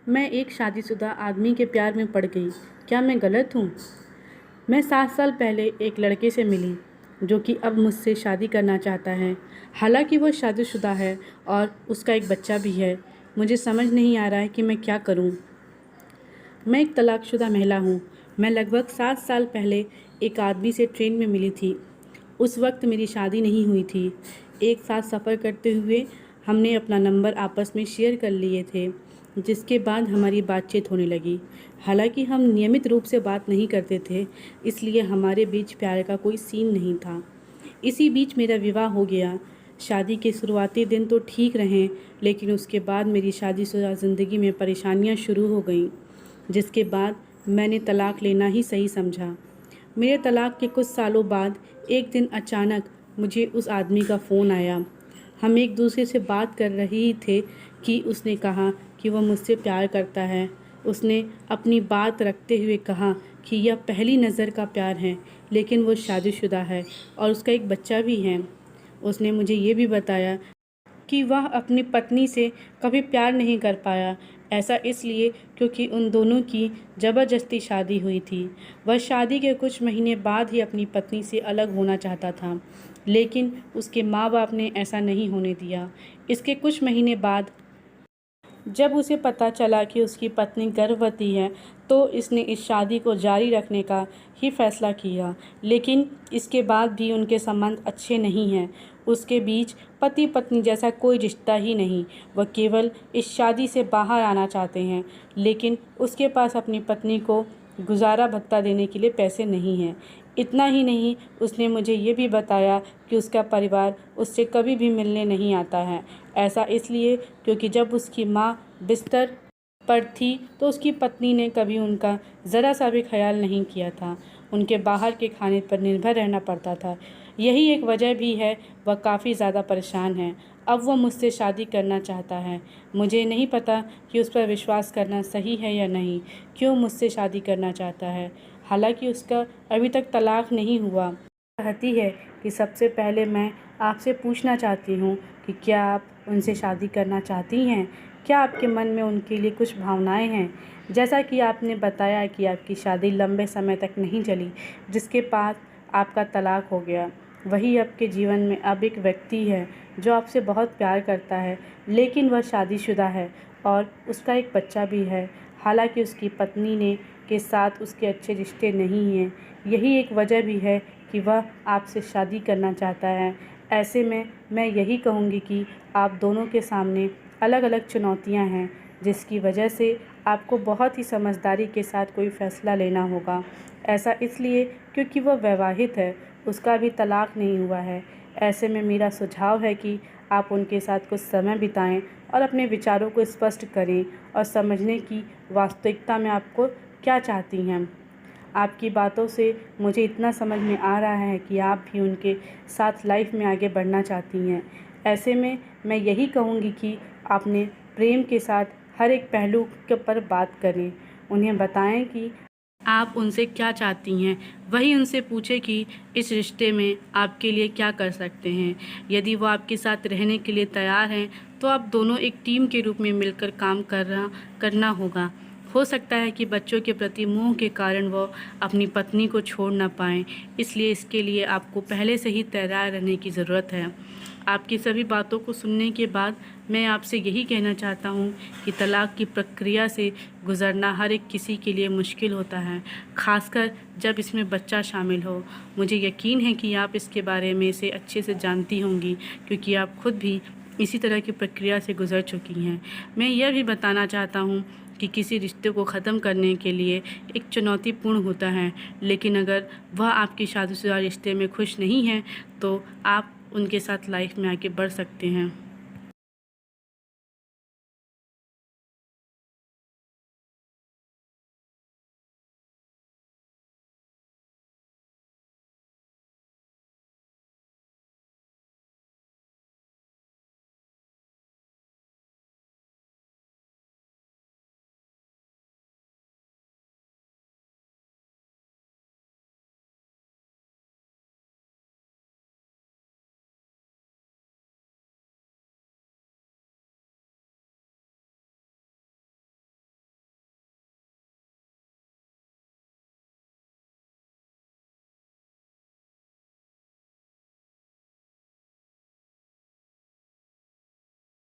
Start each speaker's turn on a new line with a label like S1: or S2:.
S1: मैं एक शादीशुदा आदमी के प्यार में पड़ गई। क्या मैं गलत हूँ? मैं 7 साल पहले एक लड़के से मिली जो कि अब मुझसे शादी करना चाहता है। हालांकि वो शादीशुदा है और उसका एक बच्चा भी है। मुझे समझ नहीं आ रहा है कि मैं क्या करूँ। मैं एक तलाकशुदा महिला हूँ। मैं लगभग 7 साल पहले एक आदमी से ट्रेन में मिली थी। उस वक्त मेरी शादी नहीं हुई थी। एक साथ सफ़र करते हुए हमने अपना नंबर आपस में शेयर कर लिए थे, जिसके बाद हमारी बातचीत होने लगी। हालांकि हम नियमित रूप से बात नहीं करते थे, इसलिए हमारे बीच प्यार का कोई सीन नहीं था। इसी बीच मेरा विवाह हो गया। शादी के शुरुआती दिन तो ठीक रहे, लेकिन उसके बाद मेरी शादीशुदा ज़िंदगी में परेशानियां शुरू हो गईं, जिसके बाद मैंने तलाक लेना ही सही समझा। मेरे तलाक के कुछ सालों बाद एक दिन अचानक मुझे उस आदमी का फ़ोन आया। हम एक दूसरे से बात कर रहे ही थे कि उसने कहा कि वह मुझसे प्यार करता है। उसने अपनी बात रखते हुए कहा कि यह पहली नज़र का प्यार है, लेकिन वो शादीशुदा है और उसका एक बच्चा भी है। उसने मुझे ये भी बताया कि वह अपनी पत्नी से कभी प्यार नहीं कर पाया। ऐसा इसलिए क्योंकि उन दोनों की ज़बरदस्ती शादी हुई थी। वह शादी के कुछ महीने बाद ही अपनी पत्नी से अलग होना चाहता था, लेकिन उसके माँ बाप ने ऐसा नहीं होने दिया। इसके कुछ महीने बाद जब उसे पता चला कि उसकी पत्नी गर्भवती है, तो इसने इस शादी को जारी रखने का ही फैसला किया। लेकिन इसके बाद भी उनके संबंध अच्छे नहीं हैं। उसके बीच पति पत्नी जैसा कोई रिश्ता ही नहीं। वह केवल इस शादी से बाहर आना चाहते हैं, लेकिन उसके पास अपनी पत्नी को गुजारा भत्ता देने के लिए पैसे नहीं हैं। इतना ही नहीं, उसने मुझे ये भी बताया कि उसका परिवार उससे कभी भी मिलने नहीं आता है। ऐसा इसलिए क्योंकि जब उसकी माँ बिस्तर पर थी तो उसकी पत्नी ने कभी उनका ज़रा सा भी ख्याल नहीं किया था। उनके बाहर के खाने पर निर्भर रहना पड़ता था। यही एक वजह भी है वह काफ़ी ज़्यादा परेशान है। अब वह मुझसे शादी करना चाहता है। मुझे नहीं पता कि उस पर विश्वास करना सही है या नहीं। क्यों मुझसे शादी करना चाहता है, हालांकि उसका अभी तक तलाक नहीं हुआ। कहती है कि सबसे पहले मैं आपसे पूछना चाहती हूँ कि क्या आप उनसे शादी करना चाहती हैं? क्या आपके मन में उनके लिए कुछ भावनाएं हैं? जैसा कि आपने बताया कि आपकी शादी लंबे समय तक नहीं चली, जिसके बाद आपका तलाक हो गया। वही आपके जीवन में अब एक व्यक्ति है जो आपसे बहुत प्यार करता है, लेकिन वह शादीशुदा है और उसका एक बच्चा भी है। हालांकि उसकी पत्नी ने के साथ उसके अच्छे रिश्ते नहीं हैं। यही एक वजह भी है कि वह आपसे शादी करना चाहता है। ऐसे में मैं यही कहूँगी कि आप दोनों के सामने अलग अलग चुनौतियाँ हैं, जिसकी वजह से आपको बहुत ही समझदारी के साथ कोई फ़ैसला लेना होगा। ऐसा इसलिए क्योंकि वह वैवाहित है, उसका भी तलाक नहीं हुआ है। ऐसे में मेरा सुझाव है कि आप उनके साथ कुछ समय बिताएं और अपने विचारों को स्पष्ट करें और समझने की वास्तविकता में आपको क्या चाहती हैं। आपकी बातों से मुझे इतना समझ में आ रहा है कि आप भी उनके साथ लाइफ में आगे बढ़ना चाहती हैं। ऐसे में मैं यही कहूँगी कि आपने प्रेम के साथ हर एक पहलू के ऊपर बात करें। उन्हें बताएं कि आप उनसे क्या चाहती हैं। वही उनसे पूछें कि इस रिश्ते में आपके लिए क्या कर सकते हैं। यदि वो आपके साथ रहने के लिए तैयार हैं, तो आप दोनों एक टीम के रूप में मिलकर काम करना होगा। हो सकता है कि बच्चों के प्रति मोह के कारण वो अपनी पत्नी को छोड़ ना पाएँ, इसलिए इसके लिए आपको पहले से ही तैयार रहने की ज़रूरत है। आपकी सभी बातों को सुनने के बाद मैं आपसे यही कहना चाहता हूँ कि तलाक की प्रक्रिया से गुज़रना हर एक किसी के लिए मुश्किल होता है, ख़ासकर जब इसमें बच्चा शामिल हो। मुझे यकीन है कि आप इसके बारे में इसे अच्छे से जानती होंगी, क्योंकि आप खुद भी इसी तरह की प्रक्रिया से गुज़र चुकी हैं। मैं यह भी बताना चाहता हूँ कि किसी रिश्ते को ख़त्म करने के लिए एक चुनौतीपूर्ण होता है, लेकिन अगर वह आपकी शादीशुदा रिश्ते में खुश नहीं है, तो आप उनके साथ लाइफ में आगे बढ़ सकते हैं।